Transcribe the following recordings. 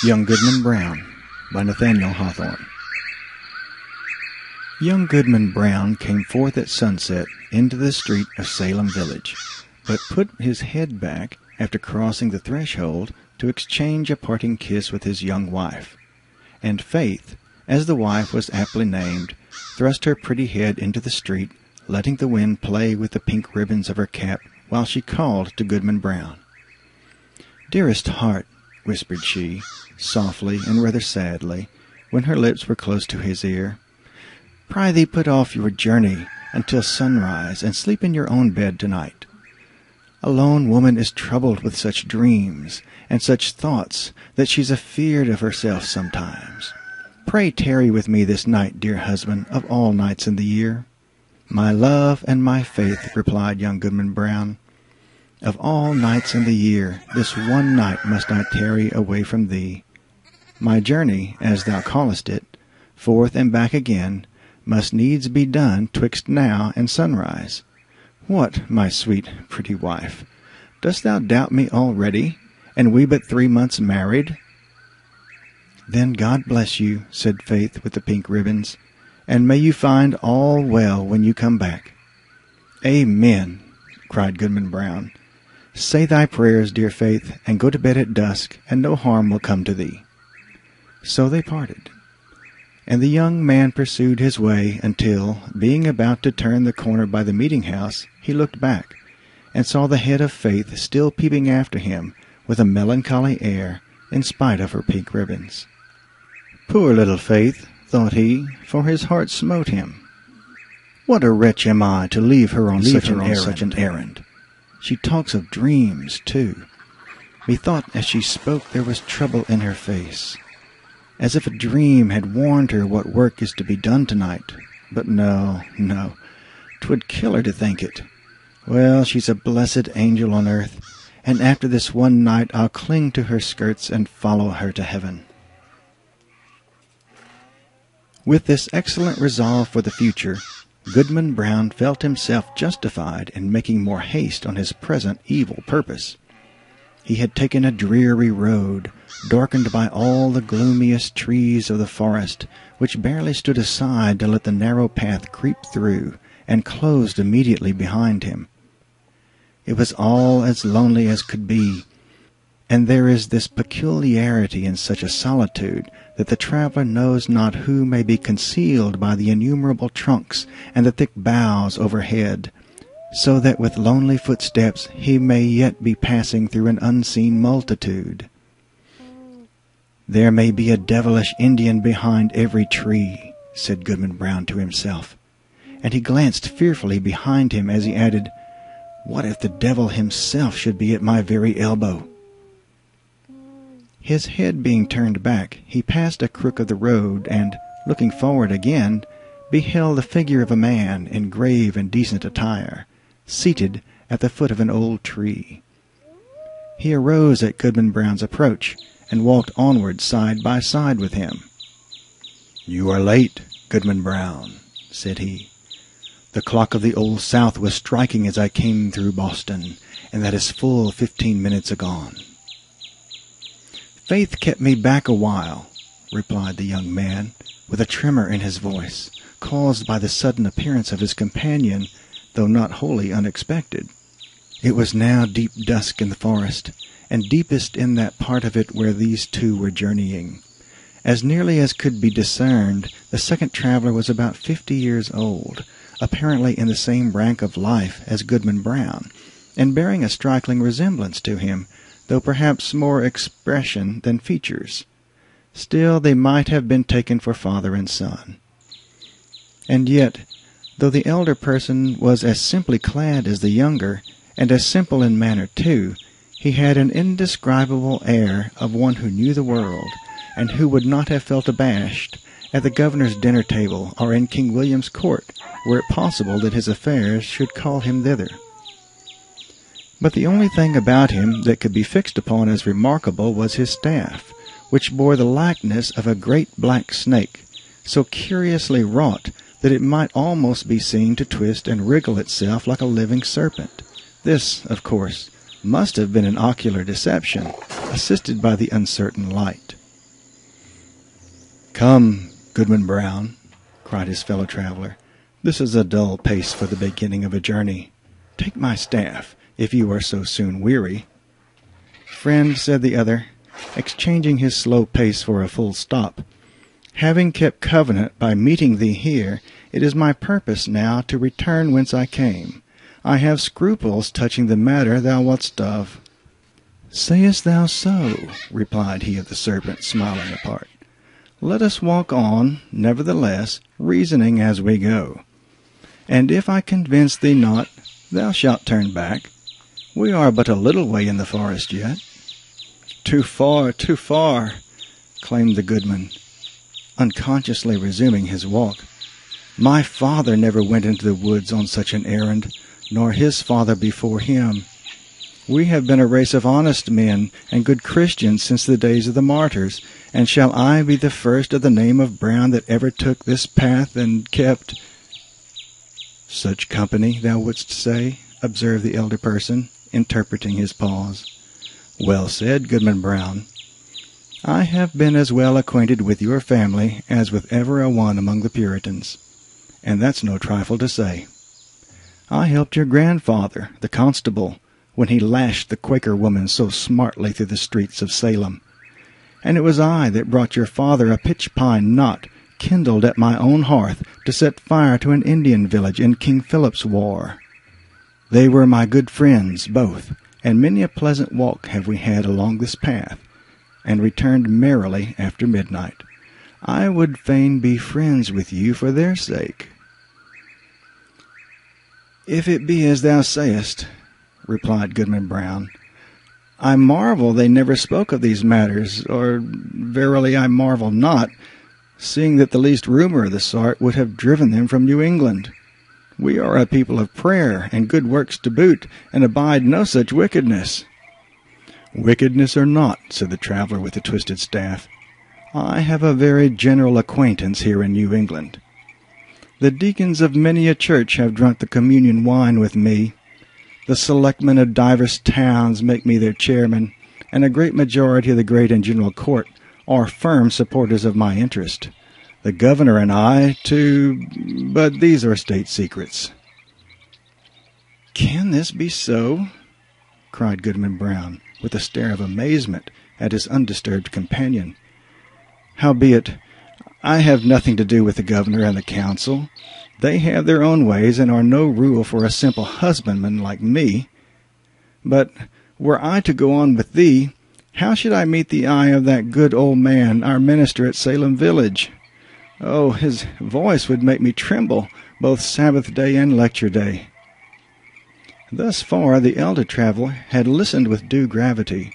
Young Goodman Brown by Nathaniel Hawthorne. Young Goodman Brown came forth at sunset into the street of Salem village, but put his head back after crossing the threshold to exchange a parting kiss with his young wife. And Faith, as the wife was aptly named, thrust her pretty head into the street, letting the wind play with the pink ribbons of her cap while she called to Goodman Brown. "Dearest heart," whispered she, softly and rather sadly, when her lips were close to his ear, "prithee put off your journey until sunrise, and sleep in your own bed tonight. A lone woman is troubled with such dreams and such thoughts that she's afeard of herself sometimes. Pray tarry with me this night, dear husband, of all nights in the year." "My love and my faith," replied young Goodman Brown, "of all nights in the year, this one night must I tarry away from thee. My journey, as thou callest it, forth and back again, must needs be done twixt now and sunrise. What, my sweet, pretty wife, dost thou doubt me already, and we but 3 months married?" "Then God bless you," said Faith with the pink ribbons, "and may you find all well when you come back." "Amen," cried Goodman Brown. "Say thy prayers, dear Faith, and go to bed at dusk, and no harm will come to thee." So they parted, and the young man pursued his way until, being about to turn the corner by the meeting-house, he looked back, and saw the head of Faith still peeping after him with a melancholy air, in spite of her pink ribbons. "Poor little Faith," thought he, for his heart smote him. "What a wretch am I to leave her on such an errand. She talks of dreams, too. Methought as she spoke there was trouble in her face, as if a dream had warned her what work is to be done tonight. But no, 'twould kill her to think it. Well, she's a blessed angel on earth, and after this one night I'll cling to her skirts and follow her to heaven." With this excellent resolve for the future, Goodman Brown felt himself justified in making more haste on his present evil purpose. He had taken a dreary road, darkened by all the gloomiest trees of the forest, which barely stood aside to let the narrow path creep through, and closed immediately behind him. It was all as lonely as could be, and there is this peculiarity in such a solitude, that the traveller knows not who may be concealed by the innumerable trunks and the thick boughs overhead, so that with lonely footsteps he may yet be passing through an unseen multitude. "There may be a devilish Indian behind every tree," said Goodman Brown to himself, and he glanced fearfully behind him as he added, "What if the devil himself should be at my very elbow?" His head being turned back, he passed a crook of the road, and, looking forward again, beheld the figure of a man in grave and decent attire, seated at the foot of an old tree. He arose at Goodman Brown's approach, and walked onward side by side with him. "You are late, Goodman Brown," said he. "The clock of the Old South was striking as I came through Boston, and that is full 15 minutes agone." "Faith kept me back a while," replied the young man, with a tremor in his voice, caused by the sudden appearance of his companion, though not wholly unexpected. It was now deep dusk in the forest, and deepest in that part of it where these two were journeying. As nearly as could be discerned, the second traveller was about 50 years old, apparently in the same rank of life as Goodman Brown, and bearing a striking resemblance to him, though perhaps more expression than features. Still, they might have been taken for father and son. And yet, though the elder person was as simply clad as the younger, and as simple in manner too, he had an indescribable air of one who knew the world, and who would not have felt abashed at the governor's dinner table or in King William's court, were it possible that his affairs should call him thither. But the only thing about him that could be fixed upon as remarkable was his staff, which bore the likeness of a great black snake, so curiously wrought that it might almost be seen to twist and wriggle itself like a living serpent. This, of course, must have been an ocular deception, assisted by the uncertain light. "Come, Goodman Brown," cried his fellow traveller, "this is a dull pace for the beginning of a journey. Take my staff, if you are so soon weary." "Friend," said the other, exchanging his slow pace for a full stop, "having kept covenant by meeting thee here, it is my purpose now to return whence I came. I have scruples touching the matter thou wotst of." "Sayest thou so?" replied he of the serpent, smiling apart. "Let us walk on, nevertheless, reasoning as we go. And if I convince thee not, thou shalt turn back. We are but a little way in the forest yet." "Too far, too far," claimed the goodman, unconsciously resuming his walk. "My father never went into the woods on such an errand, nor his father before him. We have been a race of honest men and good Christians since the days of the martyrs, and shall I be the first of the name of Brown that ever took this path and kept—" "Such company, thou wouldst say," observed the elder person, interpreting his pause. "Well said, Goodman Brown. I have been as well acquainted with your family as with ever a one among the Puritans, and that's no trifle to say. I helped your grandfather, the constable, when he lashed the Quaker woman so smartly through the streets of Salem. And it was I that brought your father a pitch-pine knot kindled at my own hearth to set fire to an Indian village in King Philip's War. They were my good friends both, and many a pleasant walk have we had along this path, and returned merrily after midnight. I would fain be friends with you for their sake." "If it be as thou sayest," replied Goodman Brown, "I marvel they never spoke of these matters, or verily I marvel not, seeing that the least rumour of the sort would have driven them from New England. We are a people of prayer and good works to boot, and abide no such wickedness." "Wickedness or not," said the traveller with the twisted staff, "I have a very general acquaintance here in New England. The deacons of many a church have drunk the communion wine with me. The selectmen of divers towns make me their chairman, and a great majority of the great and general court are firm supporters of my interest. The governor and I, too, but these are state secrets." "Can this be so?" cried Goodman Brown, with a stare of amazement at his undisturbed companion. "Howbeit, I have nothing to do with the governor and the council. They have their own ways, and are no rule for a simple husbandman like me. But were I to go on with thee, how should I meet the eye of that good old man, our minister at Salem village? Oh, his voice would make me tremble, both Sabbath day and lecture day." Thus far the elder traveller had listened with due gravity,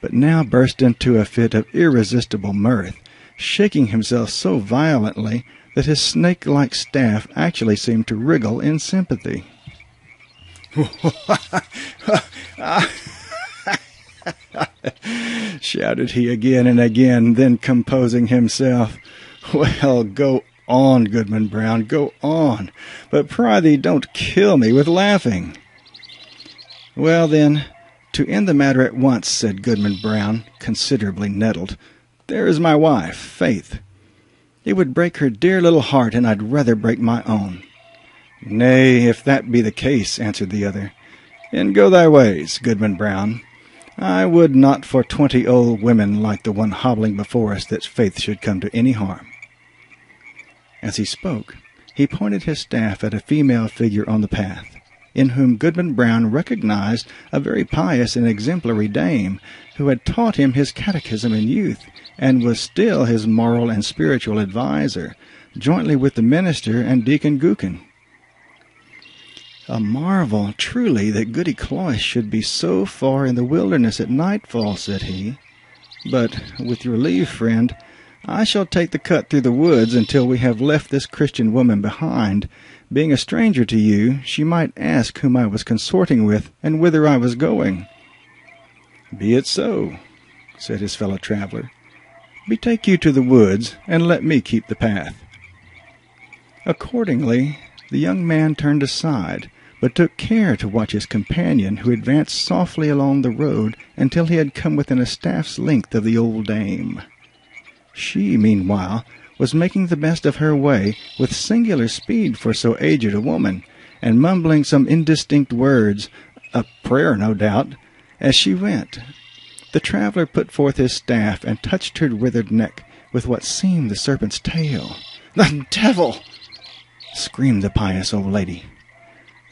but now burst into a fit of irresistible mirth, shaking himself so violently that his snake-like staff actually seemed to wriggle in sympathy. shouted he again and again, then composing himself, "Well, go on, Goodman Brown, go on, but prithee don't kill me with laughing." "Well, then, to end the matter at once," said Goodman Brown, considerably nettled, "there is my wife, Faith. It would break her dear little heart, and I'd rather break my own." "Nay, if that be the case," answered the other, "then go thy ways, Goodman Brown. I would not for 20 old women like the one hobbling before us that Faith should come to any harm." As he spoke, he pointed his staff at a female figure on the path, in whom Goodman Brown recognized a very pious and exemplary dame, who had taught him his catechism in youth, and was still his moral and spiritual adviser, jointly with the minister and Deacon Gookin. "A marvel, truly, that Goody Cloyce should be so far in the wilderness at nightfall," said he. "But, with your leave, friend, I shall take the cut through the woods until we have left this Christian woman behind. Being a stranger to you, she might ask whom I was consorting with, and whither I was going." "Be it so," said his fellow traveller. "Betake you to the woods, and let me keep the path." Accordingly, the young man turned aside, but took care to watch his companion, who advanced softly along the road until he had come within a staff's length of the old dame. She, meanwhile, was making the best of her way with singular speed for so aged a woman, and mumbling some indistinct words, a prayer no doubt, as she went. The traveller put forth his staff and touched her withered neck with what seemed the serpent's tail. "The devil!" screamed the pious old lady.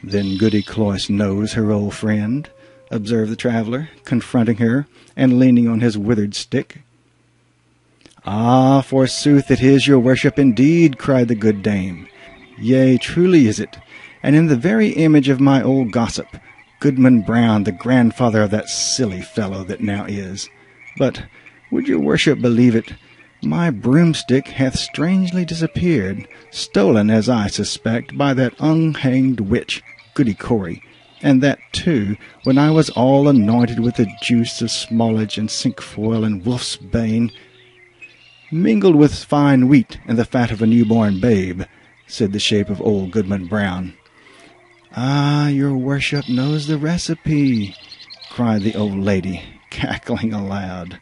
"Then Goody Cloyce knows her old friend," observed the traveller, confronting her and leaning on his withered stick. "Ah, forsooth it is, your worship, indeed," cried the good dame. "Yea, truly is it, and in the very image of my old gossip, Goodman Brown, the grandfather of that silly fellow that now is. But, would your worship believe it, my broomstick hath strangely disappeared, stolen, as I suspect, by that unhanged witch, Goody Cory, and that, too, when I was all anointed with the juice of smallage and cinquefoil and wolf's bane, mingled with fine wheat and the fat of a newborn babe," said the shape of old Goodman Brown. "Ah, your worship knows the recipe," cried the old lady, cackling aloud.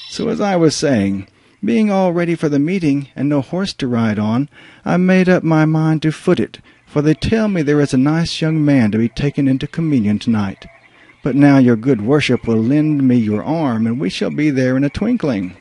"So, as I was saying, being all ready for the meeting, and no horse to ride on, I made up my mind to foot it, for they tell me there is a nice young man to be taken into communion tonight. But now your good worship will lend me your arm, and we shall be there in a twinkling."